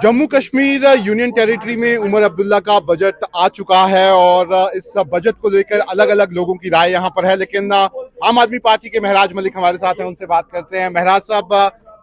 Jammu Kashmir union territory में उमर अब्दुल्ला का budget आ चुका है और इस बजट को लेकर अलग अलग लोगों की राय यहां पर है। लेकिन आम आदमी पार्टी के महराज मलिक हमारे साथ हैं, उनसे बात करते हैं। महराज साहब,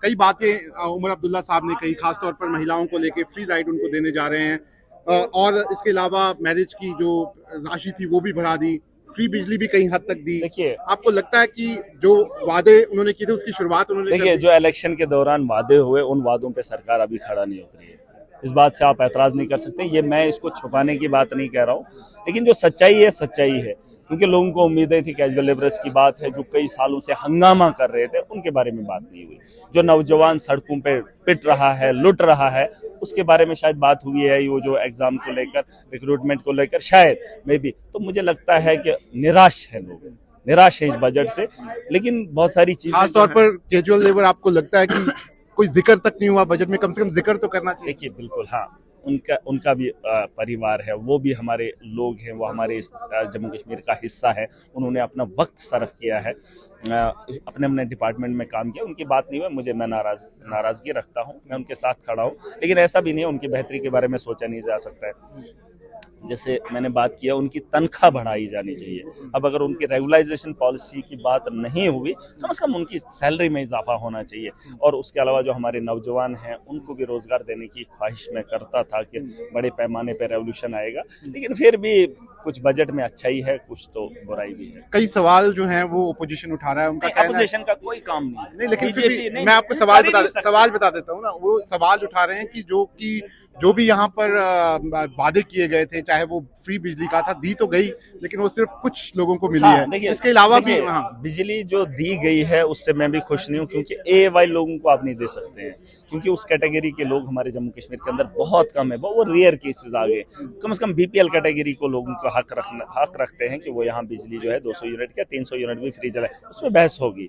कई बातें उमर अब्दुल्ला साहब ने कही, खासतौर पर महिलाओं को लेकर फ्री राइड उनको देने जा रहे हैं और इसके अलावा मैरिज की जो राशि थी वो भी बढ़ा दी, फ्री बिजली भी कहीं हद तक दी। देखिए, आपको लगता है कि जो वादे उन्होंने किए थे उसकी शुरुआत उन्होंने देखिए जो इलेक्शन के दौरान वादे हुए उन वादों पे सरकार अभी खड़ा नहीं उतरी है। इस बात से आप ऐतराज नहीं कर सकते। ये मैं इसको छुपाने की बात नहीं कह रहा हूँ, लेकिन जो सच्चाई है सच्चाई है। क्योंकि लोगों को उम्मीदें थी, कैजुअल लेबरर्स की बात है जो कई सालों से हंगामा कर रहे थे, उनके बारे में बात नहीं हुई। जो नौजवान सड़कों पे पिट रहा है, लुट रहा है, उसके बारे में शायद बात हुई है। वो जो एग्जाम को लेकर, रिक्रूटमेंट को लेकर शायद मे बी, तो मुझे लगता है कि निराश है लोग, निराश है इस बजट से। लेकिन बहुत सारी चीजें, खासतौर पर कैजुअल लेबर, आपको लगता है कि कोई जिक्र तक नहीं हुआ बजट में? कम से कम जिक्र तो करना चाहिए। देखिए बिल्कुल, हाँ, उनका भी परिवार है, वो भी हमारे लोग हैं, वो हमारे इस जम्मू कश्मीर का हिस्सा है। उन्होंने अपना वक्त सर्व किया है, अपने अपने डिपार्टमेंट में काम किया। उनकी बात नहीं हुई, मुझे मैं नाराजगी रखता हूँ, मैं उनके साथ खड़ा हूँ। लेकिन ऐसा भी नहीं है उनकी बेहतरी के बारे में सोचा नहीं जा सकता है। जैसे मैंने बात किया, उनकी तनख्वाह बढ़ाई जानी चाहिए। अब अगर उनकी रेगुलाइजेशन पॉलिसी की बात नहीं हुई, कम से कम उनकी सैलरी में इजाफा होना चाहिए। और उसके अलावा जो हमारे नौजवान हैं उनको भी रोजगार देने की ख्वाहिश मैं करता था कि बड़े पैमाने पर रेवोल्यूशन आएगा। लेकिन फिर भी कुछ बजट में अच्छाई है, कुछ तो बुराई भी है। कई सवाल जो हैं वो ओपोजिशन उठा रहा है, उनका कहना है अपोजिशन का कोई काम नहीं है। नहीं, लेकिन फिर भी मैं आपको सवाल बता देता हूँ ना। वो सवाल उठा रहे हैं कि जो भी यहाँ पर वादे किए गए थे, चाहे वो फ्री बिजली का था, दी तो गई, लेकिन वो सिर्फ कुछ लोगों को मिली है। इसके अलावा भी बिजली जो दी गई है उससे मैं भी खुश नहीं हूँ, क्योंकि ए वाई लोगों को आप नहीं दे सकते हैं, क्योंकि उस कैटेगरी के लोग हमारे जम्मू कश्मीर के अंदर बहुत कम है। वो रेयर केसेस आ गए। कम से कम बीपीएल कैटेगरी को लोगों को हक रखते हैं कि वो यहाँ बिजली जो है 200 यूनिट या 300 यूनिट भी फ्री चलाए। उसमें बहस होगी।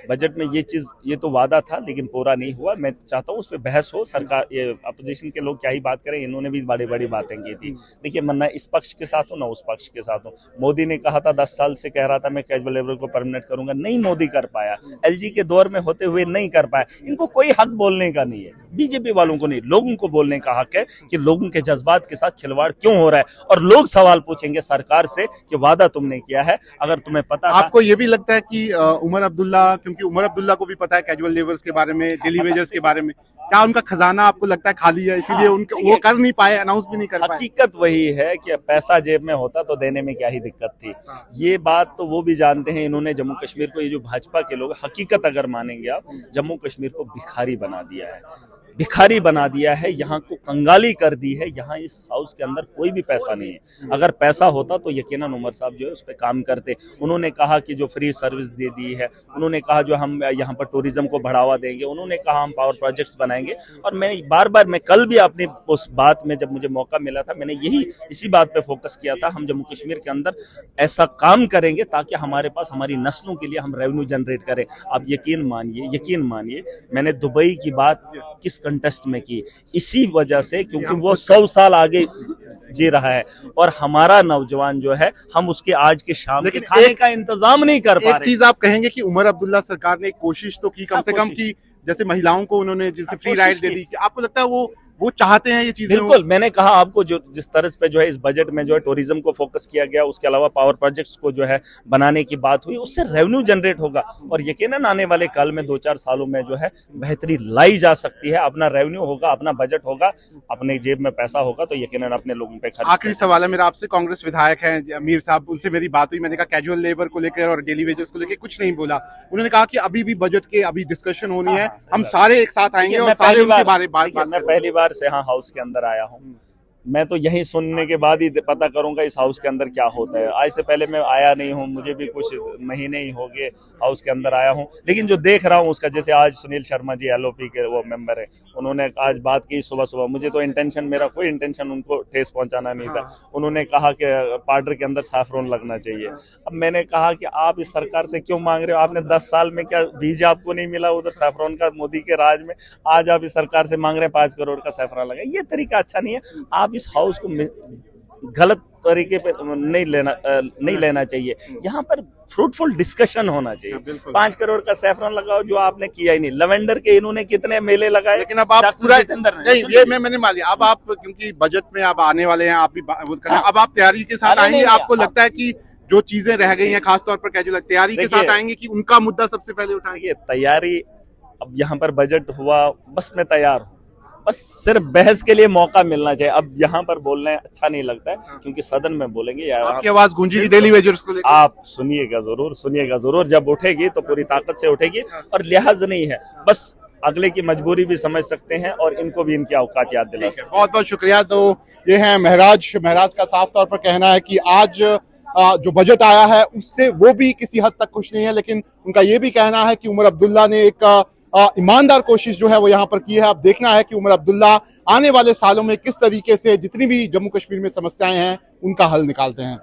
बजट में ये तो वादा था, लेकिन पूरा नहीं हुआ। मैं चाहता हूँ उस पर बहस हो। सरकार, ये अपोजिशन के लोग क्या ही बात करें, इन्होंने भी बड़ी बड़ी बातें की थी। देखिए, मैं न इस पक्ष के साथ हूँ ना उस पक्ष के साथ हूँ। मोदी ने कहा था, 10 साल से कह रहा था मैं कैजुअल लेबर को परमानेंट करूंगा, नहीं मोदी कर पाया। एलजी के दौर में होते हुए नहीं कर पाया। इनको कोई हक बोलने का नहीं है, बीजेपी वालों को नहीं, लोगों को बोलने का हक है कि लोगों के जज्बात के साथ खिलवाड़ क्यों हो रहा है। और लोग सवाल पूछेंगे सरकार से कि वादा तुमने किया है, अगर तुम्हें पता था। आपको ये भी लगता है कि उमर अब्दुल्ला, क्योंकि उमर अब्दुल्ला को भी पता है कैजुअल लेबर्स के बारे में, डेली वेजर्स के बारे में, क्या उनका खजाना आपको लगता है खाली है, इसीलिए वो कर नहीं पाए, अनाउंस भी नहीं कर पाए? हकीकत वही है कि पैसा जेब में होता तो देने में क्या ही दिक्कत थी। ये बात तो वो भी जानते हैं। इन्होंने जम्मू कश्मीर को, ये जो भाजपा के लोग, हकीकत अगर मानेंगे आप, जम्मू कश्मीर को भिखारी बना दिया है, भिखारी बना दिया है, यहाँ को कंगाली कर दी है। यहाँ इस हाउस के अंदर कोई भी पैसा नहीं है। अगर पैसा होता तो यकीनन उमर साहब जो है उस पर काम करते। उन्होंने कहा कि जो फ्री सर्विस दे दी है, उन्होंने कहा जो हम यहाँ पर टूरिज्म को बढ़ावा देंगे, उन्होंने कहा हम पावर प्रोजेक्ट्स बनाएंगे। और मैं मैं कल भी अपनी उस बात में, जब मुझे मौका मिला था, मैंने इसी बात पे फोकस किया था। हम जम्मू कश्मीर के अंदर ऐसा काम करेंगे ताकि हमारे पास, हमारी नस्लों के लिए हम रेवेन्यू जनरेट करें। आप यकीन मानिए, मैंने दुबई की बात किस कंटेस्ट में की, इसी वजह से, क्योंकि वो 100 साल आगे जी रहा है और हमारा नौजवान जो है, हम उसके आज के शाम के खाने का इंतजाम नहीं कर पा रहे। एक चीज आप कहेंगे कि उमर अब्दुल्ला सरकार ने एक कोशिश तो की, कम से कम की, जैसे महिलाओं को उन्होंने जैसे फ्री राइड दे दी। आपको लगता है वो चाहते हैं ये चीजें? बिल्कुल, मैंने कहा आपको, जो जिस तरह पे जो है इस बजट में जो है टूरिज्म को फोकस किया गया, उसके अलावा पावर प्रोजेक्ट्स को जो है बनाने की बात हुई, उससे रेवेन्यू जनरेट होगा। और यकीनन आने वाले काल में 2-4 सालों में जो है बेहतरी लाई जा सकती है। अपना रेवेन्यू होगा, अपना बजट होगा, अपने जेब में पैसा होगा, तो यकीनन अपने लोगों पे खर्च। आखिरी सवाल है मेरा आपसे। कांग्रेस विधायक हैं अमीर साहब, उनसे मेरी बात हुई। मैंने कहा कैजुअल लेबर को लेकर और डेली वेजेस को लेकर कुछ नहीं बोला। उन्होंने कहा कि अभी भी बजट के अभी डिस्कशन होनी है, हम सारे एक साथ आएंगे और सारे उनके बारे में। मैं पहली बार से हाउस के अंदर आया हूँ। मैं तो यही सुनने के बाद ही पता करूंगा इस हाउस के अंदर क्या होता है। आज से पहले मैं आया नहीं हूं, मुझे भी कुछ महीने ही हो गए हाउस के अंदर आया हूं। लेकिन जो देख रहा हूं उसका, जैसे आज सुनील शर्मा जी एलओपी के वो मेंबर है, उन्होंने आज बात की सुबह। मुझे तो मेरा कोई इंटेंशन उनको ठेस पहुंचाना नहीं था। उन्होंने कहा कि पाउडर के अंदर सैफरॉन लगना चाहिए। अब मैंने कहा कि आप इस सरकार से क्यों मांग रहे हो? आपने 10 साल में क्या बीज आपको नहीं मिला उधर सैफरॉन का, मोदी के राज में? आज आप इस सरकार से मांग रहे हैं 5 करोड़ का सैफरॉन लगा। ये तरीका अच्छा नहीं है। आप इस हाउस को गलत तरीके पे नहीं लेना चाहिए। यहाँ पर फ्रूटफुल डिस्कशन होना चाहिए। बिल्कुल। 5 करोड़ का सैफरन लगाओ जो आपने किया ही नहीं। लवेंडर के इन्होंने कितने मेले लगाए, लेकिन अब आप डॉक्टर पूरा जितेंद्र ने। नहीं, सुन ये लीजिए। मैंने मान लिया। अब आप क्योंकि बजट में आप आने वाले हैं, आप भी वो कर रहे हैं, हाँ। अब आप तैयारी के साथ अरे आएंगे। नहीं, आपको लगता है कि जो चीजें रह गई हैं खासतौर पर कैजुअल तैयारी के साथ देखिए, आएंगे कि उनका मुद्दा सबसे पहले उठाएंगे? देखिए तैयारी, अब यहाँ पर बजट हुआ, बस मैं तैयार हूँ। बस सिर्फ बहस के लिए मौका मिलना चाहिए। अब यहाँ पर बोलना अच्छा नहीं लगता है क्योंकि सदन में बोलेंगे या आपकी आवाज गूंजेगी डेली वेजर्स को लेकर। आप सुनिएगा जरूर। जब उठेगी तो पूरी ताकत से उठेगी और लिहाज नहीं है, बस अगले की मजबूरी भी समझ सकते हैं और इनको भी इनकी औकात याद दिला सकते हैं। बहुत बहुत शुक्रिया। तो ये है महराज का साफ तौर पर कहना है कि आज जो बजट आया है उससे वो भी किसी हद तक खुश नहीं है, लेकिन उनका ये भी कहना है कि उमर अब्दुल्ला ने एक ईमानदार कोशिश जो है वो यहाँ पर की है। अब देखना है कि उमर अब्दुल्ला आने वाले सालों में किस तरीके से जितनी भी जम्मू कश्मीर में समस्याएं हैं उनका हल निकालते हैं।